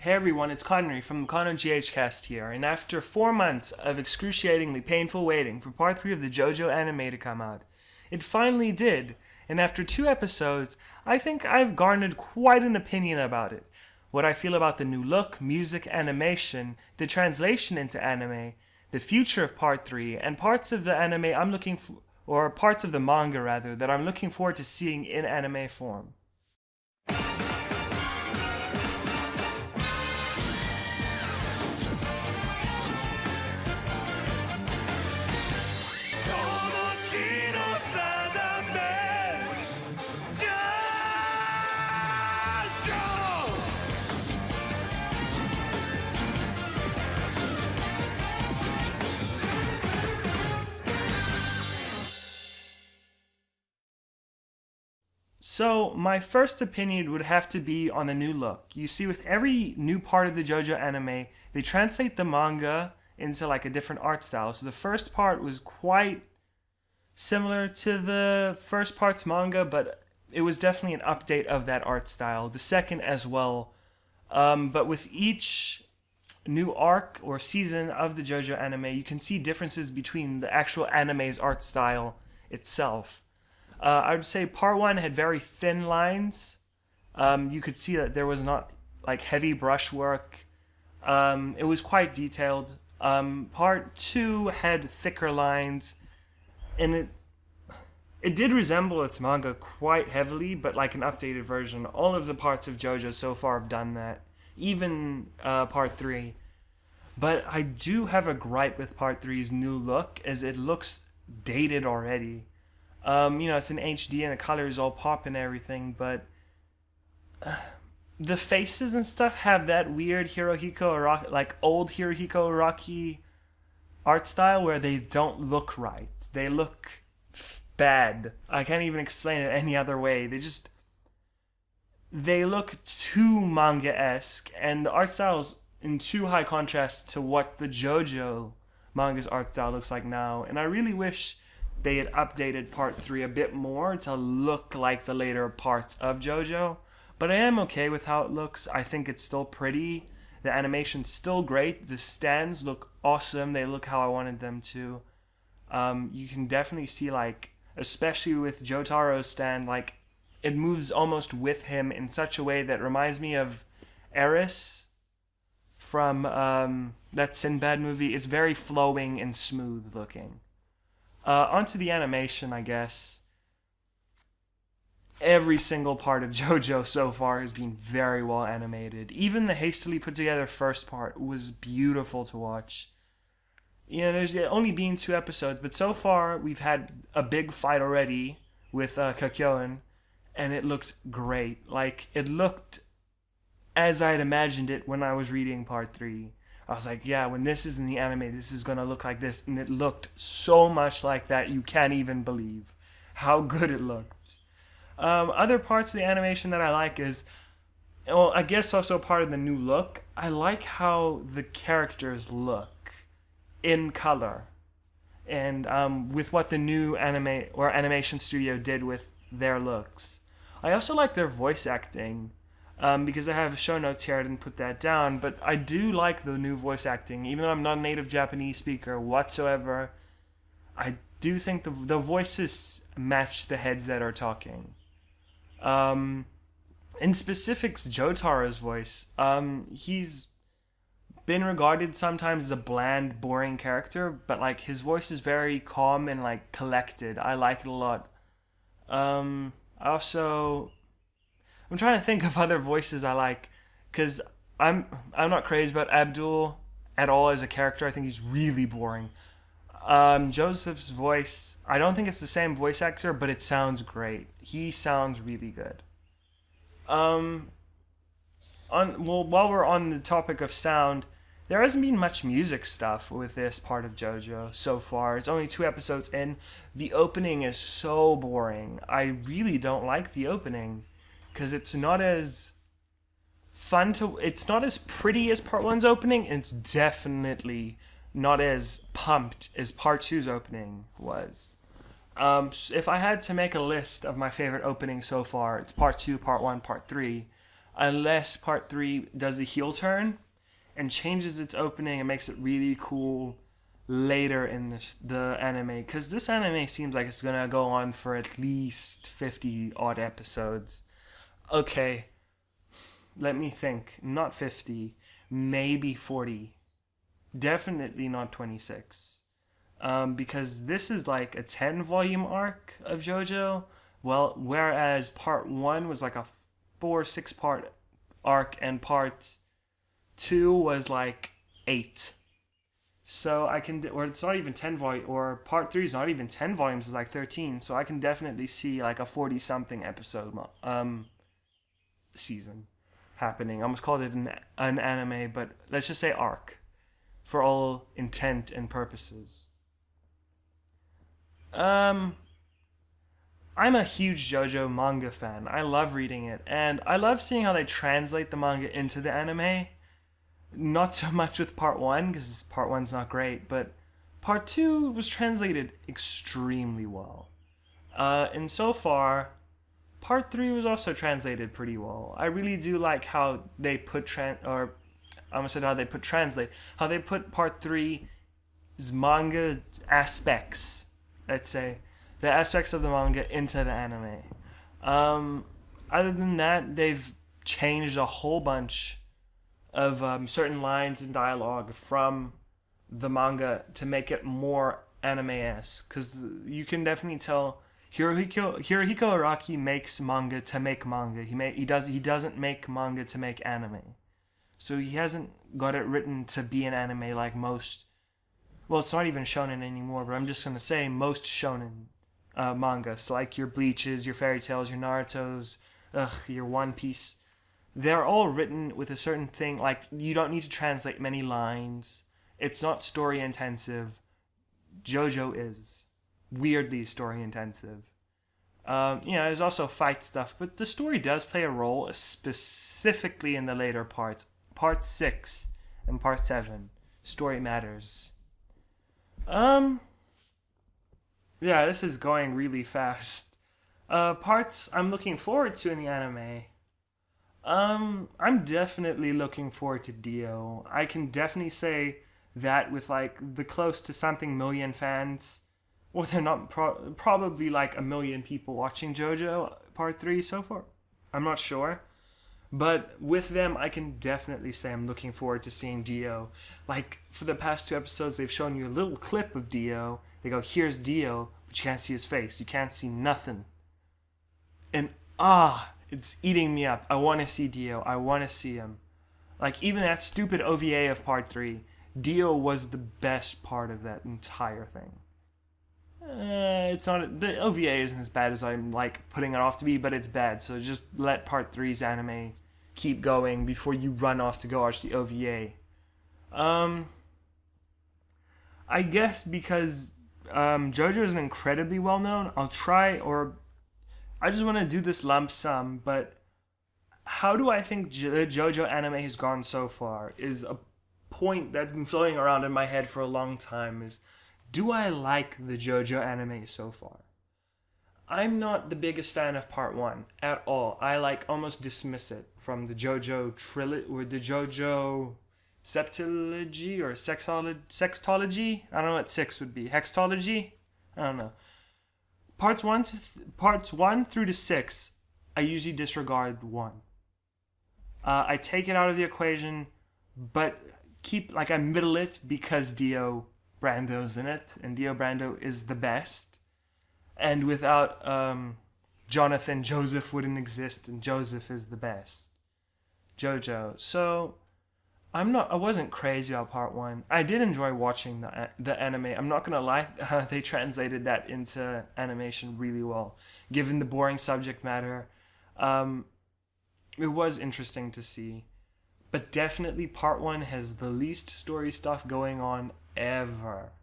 Hey everyone, it's Connory from ConoghCast here, and after 4 months of excruciatingly painful waiting for part 3 of the JoJo anime to come out, it finally did, and after 2 episodes, I think I've garnered quite an opinion about it. What I feel about the new look, music, animation, the translation into anime, the future of part 3, and parts of the anime I'm looking for, or parts of the manga rather, that I'm looking forward to seeing in anime form. So, my first opinion would have to be on the new look. You see, with every new part of the JoJo anime, they translate the manga into like a different art style. So the first part was quite similar to the first part's manga, but it was definitely an update of that art style. The second as well. But with each new arc or season of the JoJo anime, you can see differences between the actual anime's art style itself. I would say part 1 had very thin lines. You could see that there was not like heavy brushwork. It was quite detailed. Part 2 had thicker lines, and it did resemble its manga quite heavily, but like an updated version. All of the parts of JoJo so far have done that, even part 3. But I do have a gripe with part 3's new look, as it looks dated already. It's in HD and the colors all pop and everything, but the faces and stuff have that weird Hirohiko Araki, like old Hirohiko Araki art style where they don't look right. They look bad. I can't even explain it any other way. They look too manga-esque, and the art style's in too high contrast to what the JoJo manga's art style looks like now, and I really wish they had updated part 3 a bit more to look like the later parts of JoJo. But I am okay with how it looks. I think it's still pretty. The animation's still great. The stands look awesome. They look how I wanted them to. You can definitely see, like, especially with Jotaro's stand, like, it moves almost with him in such a way that reminds me of Eris from that Sinbad movie. It's very flowing and smooth looking. Onto the animation, I guess. Every single part of JoJo so far has been very well animated. Even the hastily put together first part was beautiful to watch. There's only been 2 episodes, but so far we've had a big fight already with Kakyoin, and it looked great. Like, it looked as I'd imagined it when I was reading part 3. I was like, yeah, when this is in the anime, this is going to look like this. And it looked so much like that, you can't even believe how good it looked. Other parts of the animation that I like is, well, I guess also part of the new look. I like how the characters look in color. And with what the new anime or animation studio did with their looks. I also like their voice acting. Because I have show notes here, I didn't put that down, but I do like the new voice acting. Even though I'm not a native Japanese speaker whatsoever, I do think the voices match the heads that are talking. In specifics, Jotaro's voice, he's been regarded sometimes as a bland, boring character, but like his voice is very calm and like collected. I like it a lot. I'm trying to think of other voices I like, because I'm not crazy about Abdul at all as a character. I think he's really boring. Joseph's voice, I don't think it's the same voice actor, but it sounds great. He sounds really good. While we're on the topic of sound, there hasn't been much music stuff with this part of JoJo so far. It's only 2 episodes in. The opening is so boring. I really don't like the opening, because it's not as it's not as pretty as part 1's opening, and it's definitely not as pumped as part 2's opening was. If I had to make a list of my favorite openings so far, it's part 2, part 1, part 3. unless part 3 does a heel turn and changes its opening and makes it really cool later in the anime, because this anime seems like it's gonna go on for at least 50 odd episodes. Okay, let me think. Not 50, maybe 40. Definitely not 26. Because this is like a 10 volume arc of JoJo. Well, whereas part 1 was like a 4-6 part arc, and part 2 was like 8. So I can, or it's not even 10 volume, or part 3 is not even 10 volumes, it's like 13. So I can definitely see like a 40 something episode season happening. I almost called it an anime, but let's just say arc for all intent and purposes. I'm a huge JoJo manga fan. I love reading it, and I love seeing how they translate the manga into the anime. Not so much with part 1, because part 1's not great, but part 2 was translated extremely well. And so far, part 3 was also translated pretty well. I really do like how they put translate, how they put part 3's manga aspects, let's say, the aspects of the manga into the anime. Other than that, they've changed a whole bunch of certain lines and dialogue from the manga to make it more anime-esque, because you can definitely tell Hirohiko Araki makes manga to make manga. He doesn't make manga to make anime. So he hasn't got it written to be an anime like most. Well, it's not even shonen anymore, but I'm just gonna say most shonen mangas, like your Bleaches, your Fairy Tales, your Naruto's, your One Piece. They're all written with a certain thing. Like, you don't need to translate many lines. It's not story intensive. JoJo is weirdly story intensive. There's also fight stuff, but the story does play a role, specifically in the later parts. Part 6 and Part 7. Story matters. Yeah, this is going really fast. Parts I'm looking forward to in the anime. I'm definitely looking forward to Dio. I can definitely say that with like the close to something million fans. Well, they're not probably like a million people watching JoJo Part 3 so far. I'm not sure. But with them, I can definitely say I'm looking forward to seeing Dio. Like, for the past 2 episodes, they've shown you a little clip of Dio. They go, here's Dio, but you can't see his face. You can't see nothing. And, it's eating me up. I want to see Dio. I want to see him. Like, even that stupid OVA of Part 3, Dio was the best part of that entire thing. It's not, the OVA isn't as bad as I'm like putting it off to be, but it's bad. So just let Part 3's anime keep going before you run off to go watch the OVA. I guess because JoJo is incredibly well known, I just want to do this lump sum, but how do I think the JoJo anime has gone so far is a point that's been floating around in my head for a long time. Is, do I like the JoJo anime so far? I'm not the biggest fan of part 1 at all. I almost dismiss it from the JoJo trilogy, or the JoJo septology or sextology. I don't know what 6 would be. Hextology? I don't know. Parts 1 through to 6, I usually disregard 1. I take it out of the equation, but I middle it because Dio Brando's in it, and Dio Brando is the best. And without Jonathan, Joseph wouldn't exist, and Joseph is the best. JoJo. So I wasn't crazy about part 1. I did enjoy watching the anime. I'm not gonna lie, they translated that into animation really well. Given the boring subject matter, it was interesting to see. But definitely part 1 has the least story stuff going on ever.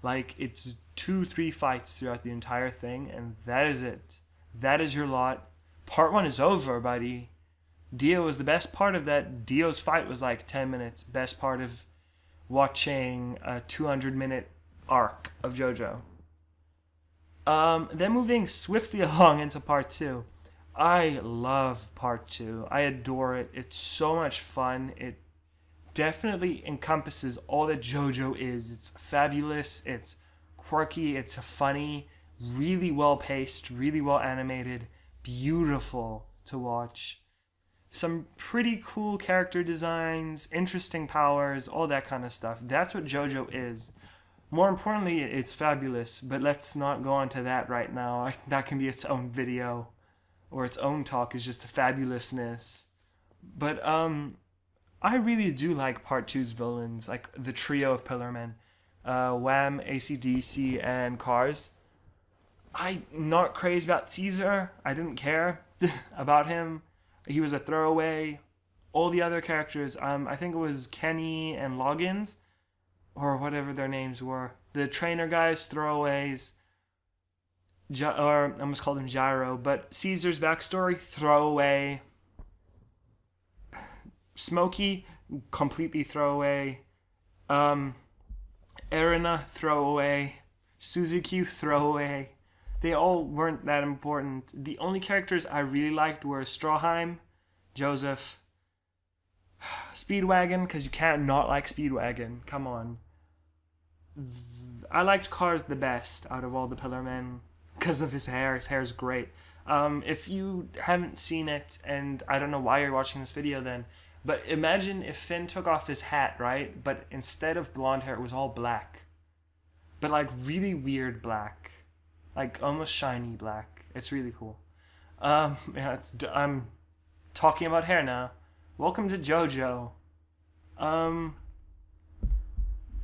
Like, it's 2-3 fights throughout the entire thing, and that is it. That is your lot. Part 1 is over, buddy. Dio was the best part of that. Dio's fight was like 10 minutes. Best part of watching a 200-minute arc of JoJo. Then moving swiftly along into part 2. I love part two. I adore it. It's so much fun. It definitely encompasses all that JoJo is. It's fabulous. It's quirky. It's funny. Really well paced. Really well animated. Beautiful to watch. Some pretty cool character designs, interesting powers, all that kind of stuff. That's what JoJo is. More importantly, it's fabulous, but let's not go on to that right now. That can be its own video or its own talk, is just the fabulousness. But I really do like part two's villains, like the trio of Pillarmen, Wham, ACDC, and Cars. I'm not crazy about Caesar. I didn't care about him. He was a throwaway. All the other characters, I think it was Kenny and Loggins, or whatever their names were. The trainer guys, throwaways. Or I almost called him Gyro, but Caesar's backstory, throwaway. Smokey, completely throwaway. Erina, throwaway. Suzuki, throwaway. They all weren't that important. The only characters I really liked were Strawheim, Joseph, Speedwagon, because you can't not like Speedwagon. Come on. I liked Cars the best out of all the Pillarmen because of his hair. His hair is great. If you haven't seen it, and I don't know why you're watching this video then, but imagine if Finn took off his hat, right? But instead of blonde hair, it was all black. But like really weird black. Like almost shiny black. It's really cool. Yeah, I'm talking about hair now. Welcome to JoJo.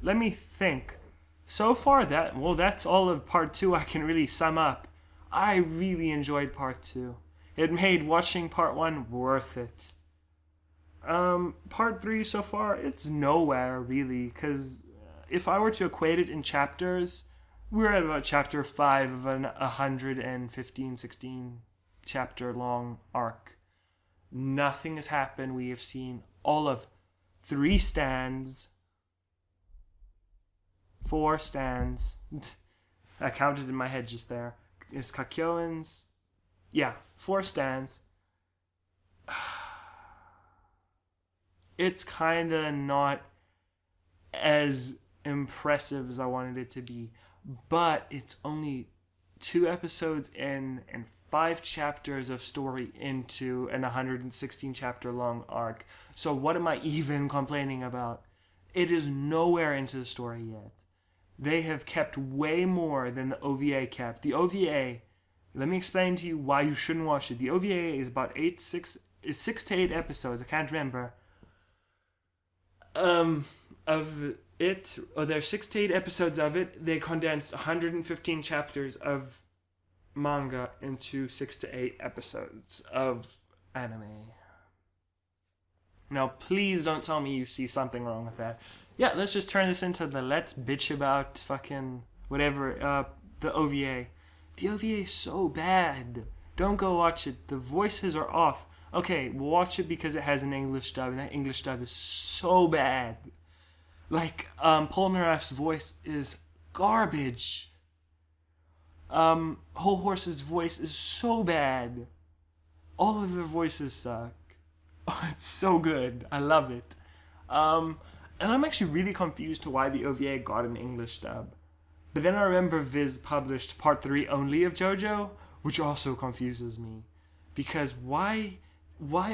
Let me think. So far that's all of part two I can really sum up. I really enjoyed part two. It made watching part one worth it. Part three so far, it's nowhere really, because if I were to equate it in chapters, we're at about chapter 5 of an 115, 16 chapter long arc. Nothing has happened. We have seen all of 3 stands. 4 stands. I counted in my head just there. It's Kakyoin's. Yeah, 4 stands. It's kinda not as impressive as I wanted it to be. But it's only 2 episodes in and 5 chapters of story into an 116 chapter long arc. So what am I even complaining about? It is nowhere into the story yet. They have kept way more than the OVA kept. The OVA, let me explain to you why you shouldn't watch it. The OVA is about 6 to 8 episodes, I can't remember. Of it, or there's 6 to 8 episodes of it. They condensed 115 chapters of manga into 6 to 8 episodes of anime. Now, please don't tell me you see something wrong with that. Yeah, let's just turn this into the let's bitch about fucking whatever, the OVA. The OVA is so bad. Don't go watch it. The voices are off. Okay, we'll watch it because it has an English dub, and that English dub is so bad. Like, Polnareff's voice is garbage. Whole Horse's voice is so bad. All of their voices suck. Oh, it's so good. I love it. And I'm actually really confused to why the OVA got an English dub. But then I remember Viz published part 3 only of JoJo, which also confuses me. Because why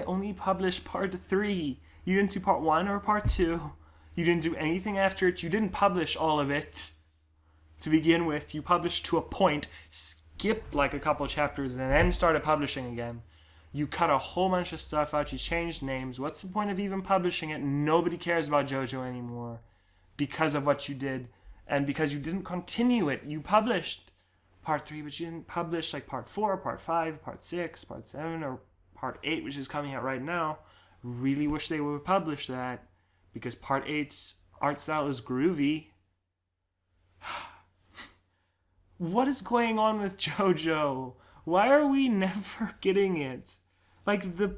only publish part 3? You didn't do part 1 or part 2. You didn't do anything after it. You didn't publish all of it to begin with. You published to a point, skipped like a couple chapters, and then started publishing again. You cut a whole bunch of stuff out. You changed names. What's the point of even publishing it? Nobody cares about JoJo anymore because of what you did. And because you didn't continue it. You published part 3, but you didn't publish like part 4, part 5, part 6, part 7, or part 8, which is coming out right now. Really wish they would publish that. Because part 8's art style is groovy. What is going on with JoJo? Why are we never getting it? Like, the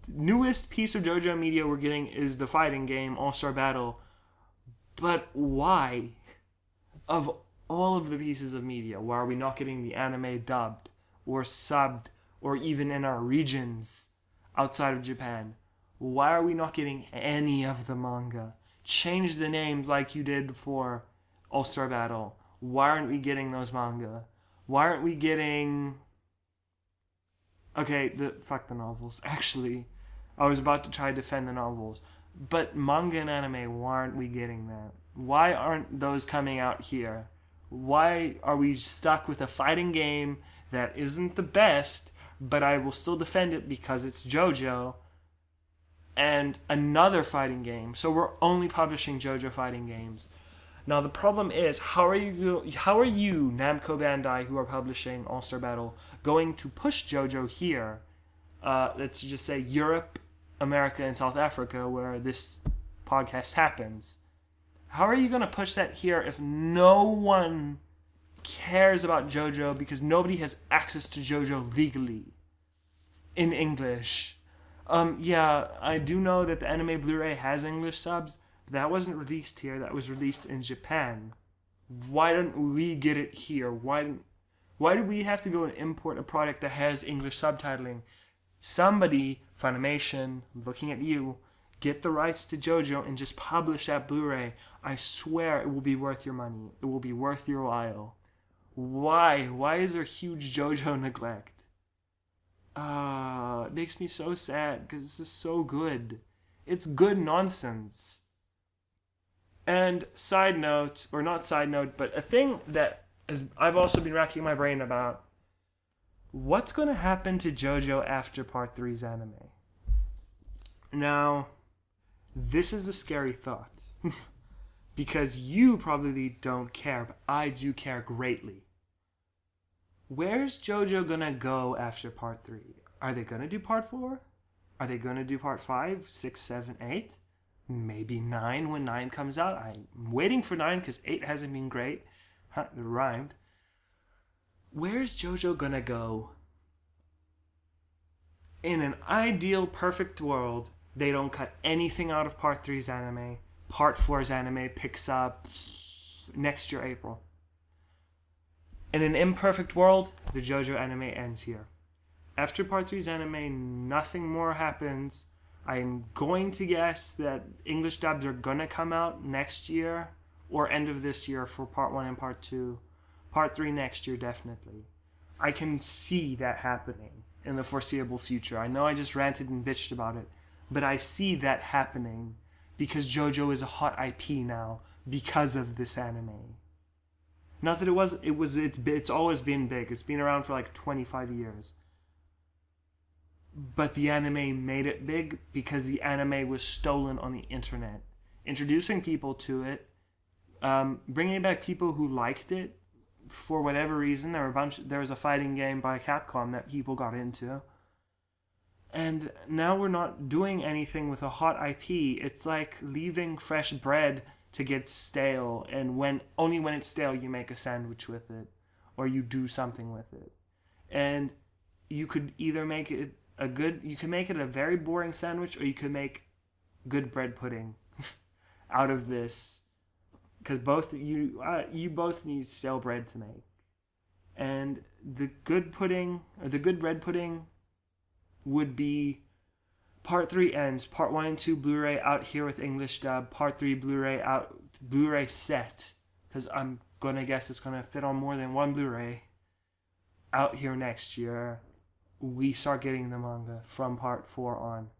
newest piece of JoJo Media we're getting is the fighting game, All-Star Battle. But why? Of all of the pieces of media, why are we not getting the anime dubbed? Or subbed? or even in our regions outside of Japan. Why are we not getting any of the manga? Change the names like you did for All-Star Battle. Why aren't we getting those manga? Why aren't we getting... Okay, fuck the novels. Actually, I was about to try to defend the novels. But manga and anime, why aren't we getting that? Why aren't those coming out here? Why are we stuck with a fighting game that isn't the best, but I will still defend it because it's JoJo, and another fighting game? So we're only publishing JoJo fighting games. Now the problem is, how are you, Namco Bandai, who are publishing All-Star Battle, going to push JoJo here? Let's just say Europe, America, and South Africa, where this podcast happens. How are you going to push that here if no one cares about JoJo because nobody has access to JoJo legally in English? Yeah, I do know that the anime Blu-ray has English subs. That wasn't released here. That was released in Japan. Why don't we get it here? Why do we have to go and import a product that has English subtitling? Somebody, Funimation, looking at you, get the rights to JoJo and just publish that Blu-ray. I swear it will be worth your money. It will be worth your while. Why? Why is there huge JoJo neglect? It makes me so sad because this is so good. It's good nonsense. And side note, or not side note, but a thing that I've also been racking my brain about. What's going to happen to JoJo after Part 3's anime? Now, this is a scary thought. Because you probably don't care, but I do care greatly. Where's JoJo going to go after Part 3? Are they going to do Part 4? Are they going to do Part 5, 6, 7, 8? Maybe 9 when 9 comes out. I'm waiting for 9 because 8 hasn't been great. It rhymed. Where's JoJo gonna go? In an ideal, perfect world, they don't cut anything out of Part 3's anime. Part 4's anime picks up next year, April. In an imperfect world, the JoJo anime ends here. After Part 3's anime, nothing more happens. I'm going to guess that English dubs are gonna come out next year or end of this year for Part 1 and Part 2. Part 3 next year, definitely. I can see that happening in the foreseeable future. I know I just ranted and bitched about it, but I see that happening because JoJo is a hot IP now because of this anime. Not that it's always been big. It's been around for like 25 years. But the anime made it big because the anime was stolen on the internet. Introducing people to it, bringing back people who liked it for whatever reason. There was a fighting game by Capcom that people got into. And now we're not doing anything with a hot IP. It's like leaving fresh bread to get stale, and only when it's stale you make a sandwich with it, or you do something with it. And you could either make it you can make it a very boring sandwich, or you could make good bread pudding out of this, because you both need stale bread to make. And the good bread pudding would be Part 3 ends, Part 1 and 2 Blu-ray out here with English dub, Part 3 Blu-ray out, Blu-ray set, because I'm gonna guess it's gonna fit on more than one Blu-ray, out here next year. We start getting the manga from Part 4 on,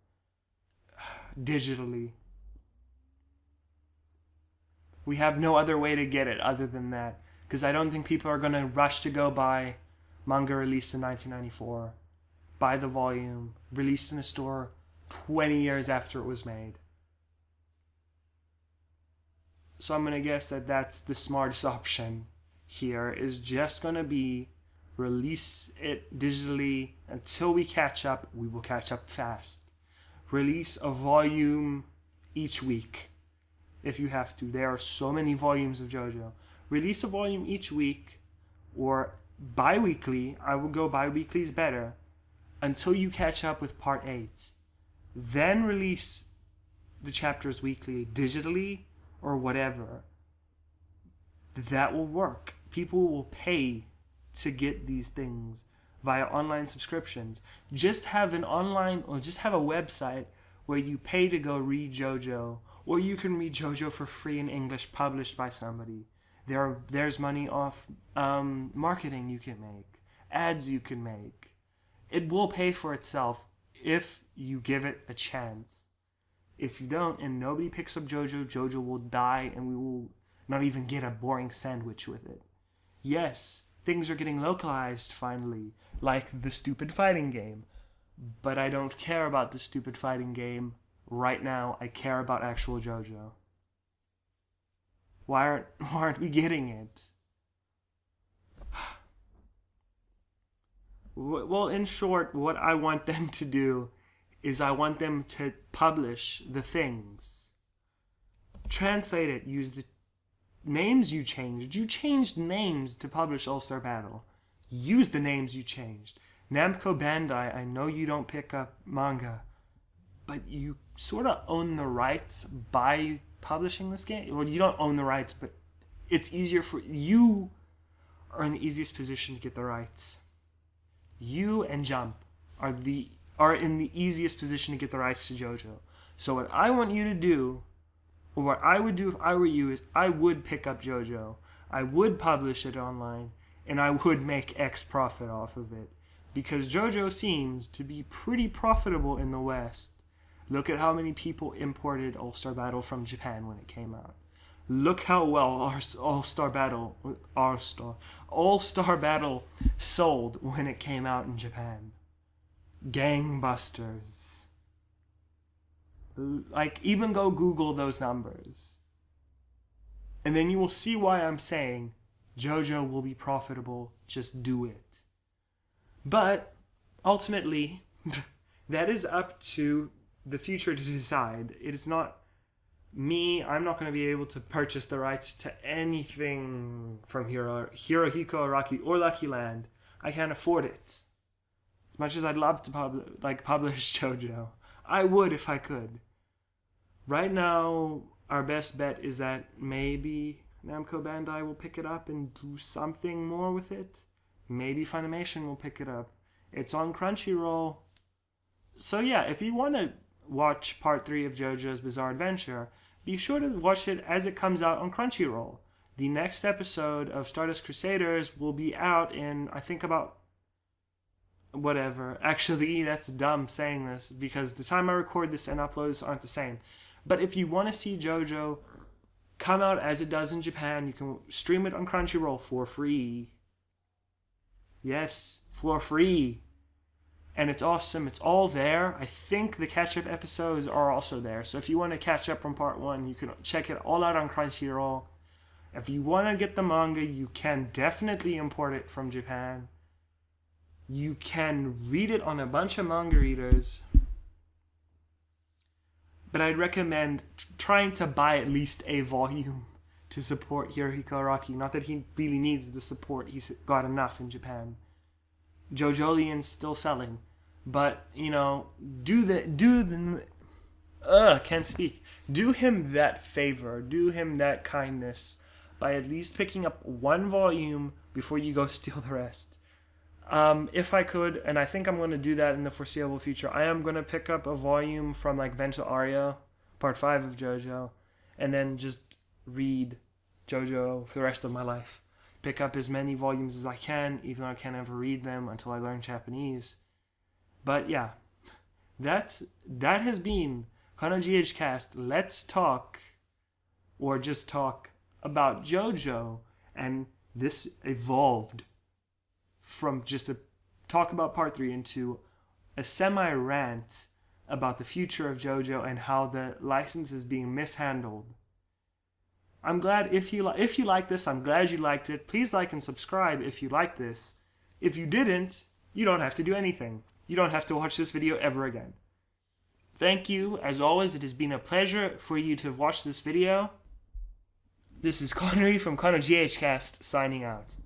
digitally. We have no other way to get it other than that, because I don't think people are going to rush to go buy manga released in 1994, buy the volume, released in a store 20 years after it was made. So I'm going to guess that that's the smartest option here, is just going to be release it digitally until we catch up. We will catch up fast. Release a volume each week if you have to. There are so many volumes of JoJo. Release a volume each week, or bi-weekly. I would go bi-weekly is better, until you catch up with Part 8. Then release the chapters weekly, digitally, or whatever. That will work. People will pay to get these things. via online subscriptions. Just have a website where you pay to go read JoJo, or you can read JoJo for free in English published by somebody. There's money off marketing you can make, ads you can make. It will pay for itself if you give it a chance. If you don't and nobody picks up JoJo, JoJo will die and we will not even get a boring sandwich with it. Yes, things are getting localized finally, like the stupid fighting game. But I don't care about the stupid fighting game right now. I care about actual JoJo. Why aren't we getting it? Well, in short, what I want them to do is I want them to publish the things. Translate it. Use the names you changed. You changed names to publish All-Star Battle. Use the names you changed. Namco Bandai, I know you don't pick up manga, but you sort of own the rights by publishing this game. Well, you don't own the rights, but it's easier for you. Are in the easiest position to get the rights. You and Jump are in the easiest position to get the rights to JoJo. So what I want you to do, or what I would do if I were you, is I would pick up JoJo. I would publish it online, and I would make X profit off of it. Because JoJo seems to be pretty profitable in the West. Look at how many people imported All-Star Battle from Japan when it came out. Look how well All-Star Battle sold when it came out in Japan. Gangbusters. Like, even go Google those numbers. And then you will see why I'm saying JoJo will be profitable. Just do it. But, ultimately, that is up to the future to decide. It is not me. I'm not going to be able to purchase the rights to anything from Hirohiko Araki or Lucky Land. I can't afford it. As much as I'd love to publish JoJo, I would if I could. Right now, our best bet is that maybe Namco Bandai will pick it up and do something more with it. Maybe Funimation will pick it up. It's on Crunchyroll. So yeah, if you want to watch part 3 of JoJo's Bizarre Adventure, be sure to watch it as it comes out on Crunchyroll. The next episode of Stardust Crusaders will be out in, I think, about... whatever. Actually, that's dumb saying this, because the time I record this and upload this aren't the same. But if you want to see JoJo come out as it does in Japan, you can stream it on Crunchyroll for free. Yes, for free. And it's awesome. It's all there. I think the catch-up episodes are also there. So if you want to catch up from part 1, you can check it all out on Crunchyroll. If you want to get the manga, you can definitely import it from Japan. You can read it on a bunch of manga readers. But I'd recommend trying to buy at least a volume to support Hirohiko Araki. Not that he really needs the support. He's got enough in Japan. JoJolian's still selling. But, can't speak. Do him that favor. Do him that kindness by at least picking up one volume before you go steal the rest. If I could, and I think I'm going to do that in the foreseeable future, I am going to pick up a volume from Vento Aria, part 5 of JoJo, and then just read JoJo for the rest of my life. Pick up as many volumes as I can, even though I can't ever read them until I learn Japanese. But yeah, that has been ConoghCast. Let's talk, or just talk, about JoJo, and this evolved from just a talk about part 3 into a semi-rant about the future of JoJo and how the license is being mishandled. I'm glad if you like this, I'm glad you liked it. Please like and subscribe if you like this. If you didn't, you don't have to do anything. You don't have to watch this video ever again. Thank you. As always, it has been a pleasure for you to have watched this video. This is Connory from ConoghCast signing out.